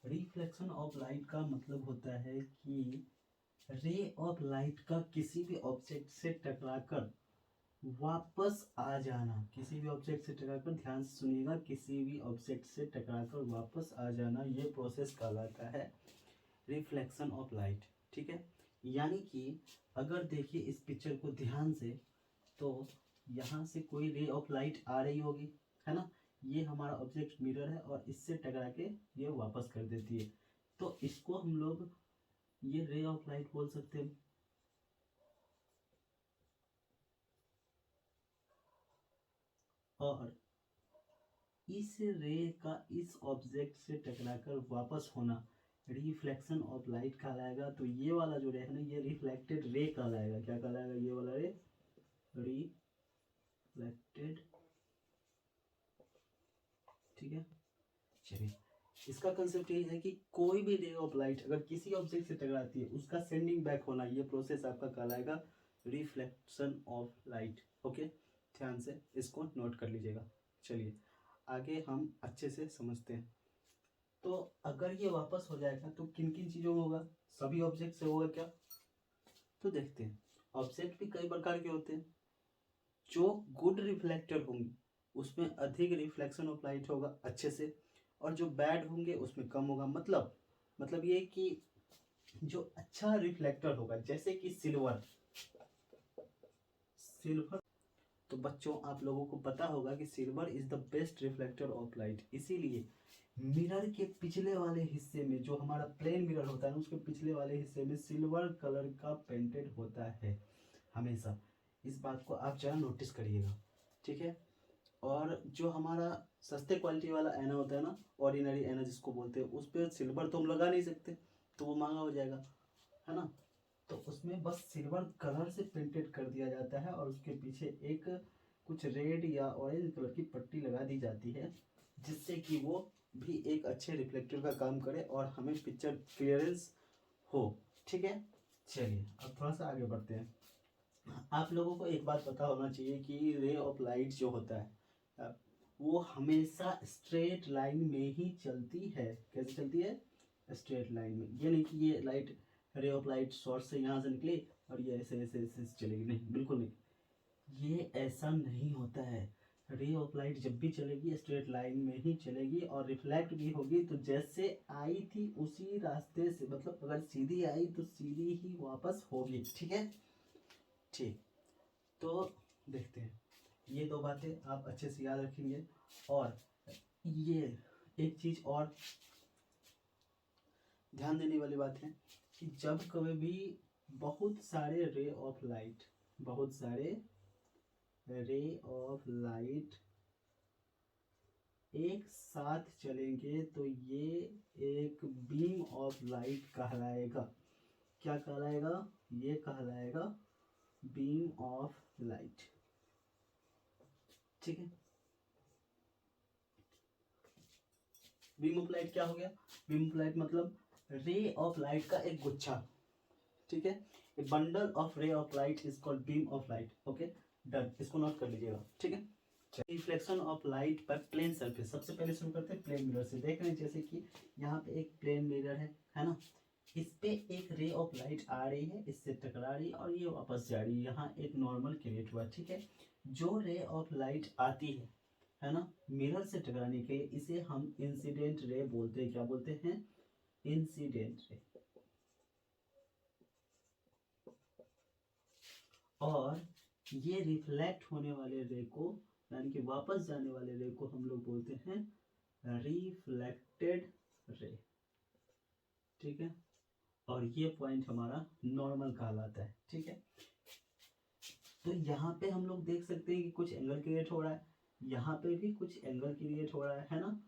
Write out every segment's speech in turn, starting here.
Reflection of light का मतलब होता है कि रे ऑफ लाइट का किसी भी ऑब्जेक्ट से टकराकर वापस आ जाना। किसी भी ऑब्जेक्ट से टकराकर, ध्यान से सुनिएगा, किसी भी ऑब्जेक्ट से टकराकर वापस आ जाना, ये प्रोसेस कहलाता है रिफ्लेक्शन ऑफ लाइट। ठीक है, यानी कि अगर देखिए इस पिक्चर को ध्यान से, तो यहाँ से कोई रे ऑफ लाइट आ रही होगी, है ना। ये हमारा ऑब्जेक्ट मिरर है और इससे टकरा के ये वापस कर देती है, तो इसको हम लोग ये रे ऑफ लाइट बोल सकते हैं। और इस रे का इस ऑब्जेक्ट से टकराकर वापस होना रिफ्लेक्शन ऑफ लाइट कहलाएगा। तो ये वाला जो रे है ना, ये रिफ्लेक्टेड रे कहलाएगा। क्या कहलाएगा ये वाला रे? रिफ्लेक्टेड। ठीक है, चलिए, इसका कंसेप्ट ये है कि कोई भी रे ऑफ लाइट अगर किसी ऑब्जेक्ट से टकराती है, उसका सेंडिंग बैक होना, ये प्रोसेस आपका कहलाएगा रिफ्लेक्शन ऑफ लाइट। ओके, ध्यान से इसको नोट कर लीजिएगा। चलिए आगे हम अच्छे से समझते हैं। तो अगर ये वापस हो जाएगा तो किन किन चीज़ों में होगा? सभी ऑब्जेक्ट से होगा क्या? तो देखते हैं। ऑब्जेक्ट भी कई प्रकार के होते हैं। जो गुड रिफ्लेक्टर होंगे उसमें अधिक रिफ्लेक्शन ऑफ लाइट होगा अच्छे से, और जो बैड होंगे उसमें कम होगा। मतलब ये कि जो अच्छा रिफ्लेक्टर होगा, जैसे कि सिल्वर। तो बच्चों आप लोगों को पता होगा कि silver is the best reflector of light. इसीलिए मिरर के पिछले वाले हिस्से में, जो हमारा प्लेन मिरर होता है ना, उसके पिछले वाले हिस्से में सिल्वर कलर का पेंटेड होता है हमेशा। इस बात को आप जरा नोटिस करिएगा, ठीक है। और जो हमारा सस्ते क्वालिटी वाला आईना होता है ना, ऑर्डिनरी आईना जिसको बोलते हैं, उस पर सिल्वर तो हम लगा नहीं सकते, तो वो महंगा हो जाएगा, है ना। तो उसमें बस सिल्वर कलर से पेंटेड कर दिया जाता है और उसके पीछे एक कुछ रेड या ऑरेंज कलर की पट्टी लगा दी जाती है, जिससे कि वो भी एक अच्छे रिफ्लेक्टर का काम करे और हमें पिक्चर क्लियरेंस हो। ठीक है, चलिए अब थोड़ा सा आगे बढ़ते हैं। आप लोगों को एक बात पता होना चाहिए कि रे ऑफ लाइट जो होता है वो हमेशा स्ट्रेट लाइन में ही चलती है। कैसे चलती है? स्ट्रेट लाइन में। ये नहीं कि ये light, ray of light source से यहाँ से निकली और ये ऐसे ऐसे ऐसे चलेगी, नहीं, बिल्कुल नहीं। ये ऐसा नहीं होता है। रे ऑफ लाइट जब भी चलेगी स्ट्रेट लाइन में ही चलेगी, और रिफ्लेक्ट भी होगी तो जैसे आई थी उसी रास्ते से, मतलब अगर सीधी आई तो सीधी ही वापस होगी। ठीक है, ठीक। तो देखते हैं, ये दो बातें आप अच्छे से याद रखेंगे। और ये एक चीज़ और ध्यान देने वाली बात है कि जब कभी भी बहुत सारे रे ऑफ लाइट, बहुत सारे रे ऑफ लाइट एक साथ चलेंगे तो ये एक बीम ऑफ लाइट कहलाएगा। क्या कहलाएगा? ये कहलाएगा बीम ऑफ लाइट। ठीक है, बीम ऑफ लाइट क्या हो गया? बीम ऑफ लाइट मतलब रे ऑफ लाइट का एक गुच्छा। ठीक है, ए bundle of ray of light is called beam of light. Okay, done, इसको नोट कर लीजिएगा। ठीक है, रिफ्लेक्शन ऑफ लाइट पर प्लेन सरफेस। सबसे पहले शुरू करते हैं प्लेन मिरर से। देख रहे हैं जैसे कि यहाँ पे एक प्लेन मिरर है ना। इस पे एक रे ऑफ लाइट आ रही है, इससे टकरा रही है और ये वापस जा रही है। यहाँ एक नॉर्मल क्रिएट हुआ। ठीक है, जो रे ऑफ लाइट आती है ना, मिरर से टकराने के, इसे हम इंसिडेंट रे बोलते हैं। क्या बोलते हैं? Incident ray. और ये रिफ्लेक्ट होने वाले रे को, यानी कि वापस जाने वाले रे को हम लोग बोलते हैं रिफ्लेक्टेड रे। ठीक है, और ये पॉइंट हमारा नॉर्मल कहलाता है। ठीक है, तो यहाँ पे हम लोग देख सकते हैं कि कुछ एंगल क्रिएट हो रहा है, यहाँ पे भी कुछ एंगल क्रिएट हो रहा है ना।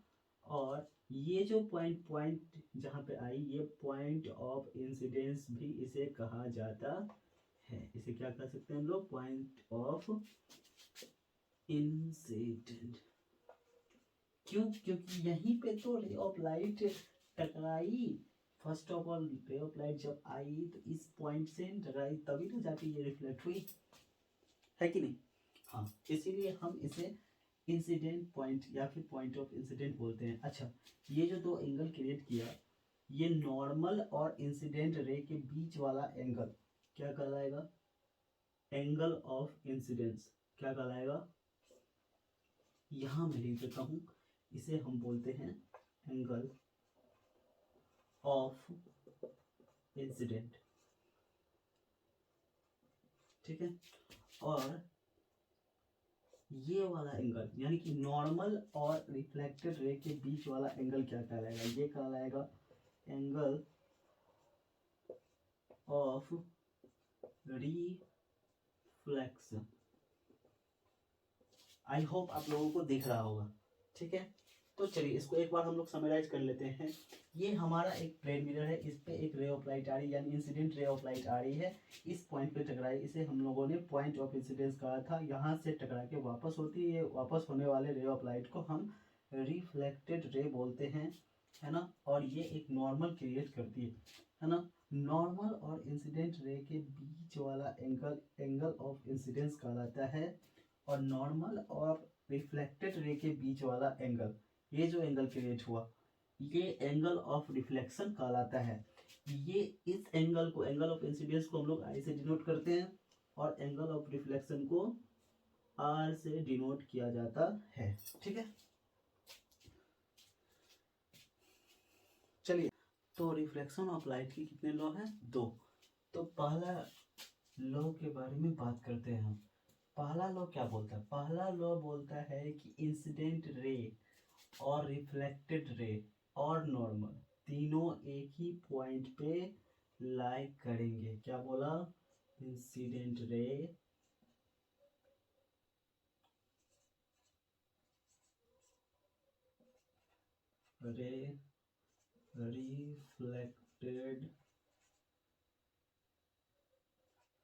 और ये जो पॉइंट पॉइंट जहाँ पे आई, ये पॉइंट ऑफ इंसिडेंस भी इसे कहा जाता है। इसे क्या कह सकते हैं हम लोग? Point of incident. क्यों? क्योंकि यहीं पे तो रे ऑफ लाइट टकराई। First of all ray of light जब आई तो इस पॉइंट से टकराई, तभी तो जाके ये रिफ्लेक्ट हुई, है कि नहीं? हाँ, इसीलिए हम इसे इंसिडेंट पॉइंट या फिर पॉइंट ऑफ इंसिडेंट बोलते हैं। अच्छा, ये जो दो एंगल क्रिएट किया ये नॉर्मल और इंसिडेंट रे के बीच वाला एंगल क्या कहलाएगा? एंगल ऑफ इंसिडेंस क्या कहलाएगा? यहां मैं लिख देता हूं, इसे हम बोलते हैं एंगल ऑफ इंसिडेंट। ठीक है, और ये वाला एंगल यानी कि नॉर्मल और रिफ्लेक्टेड रे के बीच वाला एंगल क्या कहलाएगा? ये कहलाएगा angle of reflection. I hope आप लोगों को दिख रहा होगा। ठीक है, तो चलिए इसको एक बार हम लोग समराइज कर लेते हैं। ये हमारा एक प्लेन मिरर है, इस पे एक रे ऑफ लाइट आ रही है यानी इंसिडेंट रे ऑफ लाइट आ रही है, इस पॉइंट पे टकराई, इसे हम लोगों ने पॉइंट ऑफ इंसिडेंस कहा था। यहाँ से टकरा के वापस होती है, वापस होने वाले रे ऑफ लाइट को हम रिफ्लेक्टेड रे बोलते हैं, है ना। और ये एक नॉर्मल क्रिएट करती है ना। नॉर्मल और इंसिडेंट रे के बीच वाला एंगल एंगल ऑफ इंसिडेंस कहलाता है, और नॉर्मल और रिफ्लेक्टेड रे के बीच वाला एंगल, ये जो एंगल क्रिएट हुआ, ये एंगल ऑफ रिफ्लेक्शन कहलाता है। ये इस एंगल को, एंगल ऑफ इंसिडेंस को हम लोग आई से डिनोट करते हैं, और एंगल ऑफ रिफ्लेक्शन को आर से डिनोट किया जाता है। ठीक है, चलिए तो रिफ्लेक्शन ऑफ लाइट की कितने लॉ हैं? 2। तो पहला लॉ के बारे में बात करते हैं हम। पहला लॉ क्या बोलता है? पहला लॉ बोलता है कि इंसिडेंट रे और रिफ्लेक्टेड रे और नॉर्मल तीनों एक ही पॉइंट पे लाई करेंगे। क्या बोला? Incident ray reflected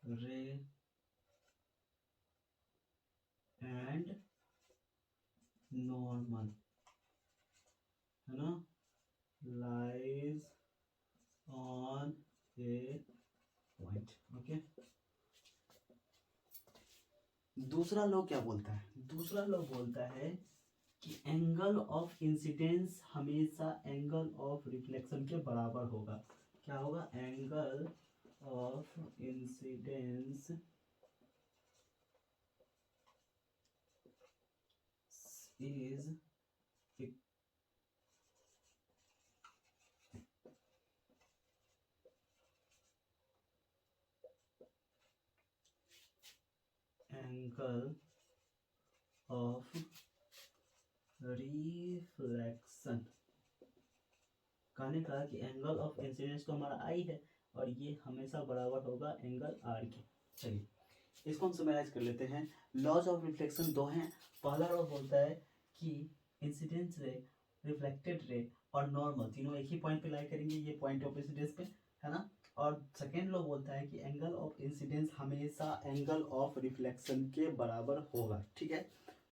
ray and normal, है ना, lies on A point. Okay, दूसरा लॉ क्या बोलता है? दूसरा लॉ बोलता है कि एंगल ऑफ इंसिडेंस हमेशा एंगल ऑफ रिफ्लेक्शन के बराबर होगा। क्या होगा? Angle of incidence is angle of reflection. कहने का कि एंगल ऑफ इंसिडेंस तो हमारा आई है, और ये हमेशा बराबर होगा एंगल आर के। चलिए इसको हम समराइज कर लेते हैं। लॉज ऑफ रिफ्लेक्शन 2 हैं। पहला लॉ बोलता है कि इंसिडेंस रे, रिफ्लेक्टेड रे और नॉर्मल तीनों एक ही पॉइंट पे लाई करेंगे, ये पॉइंट ऑफ इंसिडेंस पे, है ना। और सेकेंड लॉ बोलता है कि एंगल ऑफ इंसिडेंस हमेशा एंगल ऑफ रिफ्लेक्शन के बराबर होगा। ठीक है,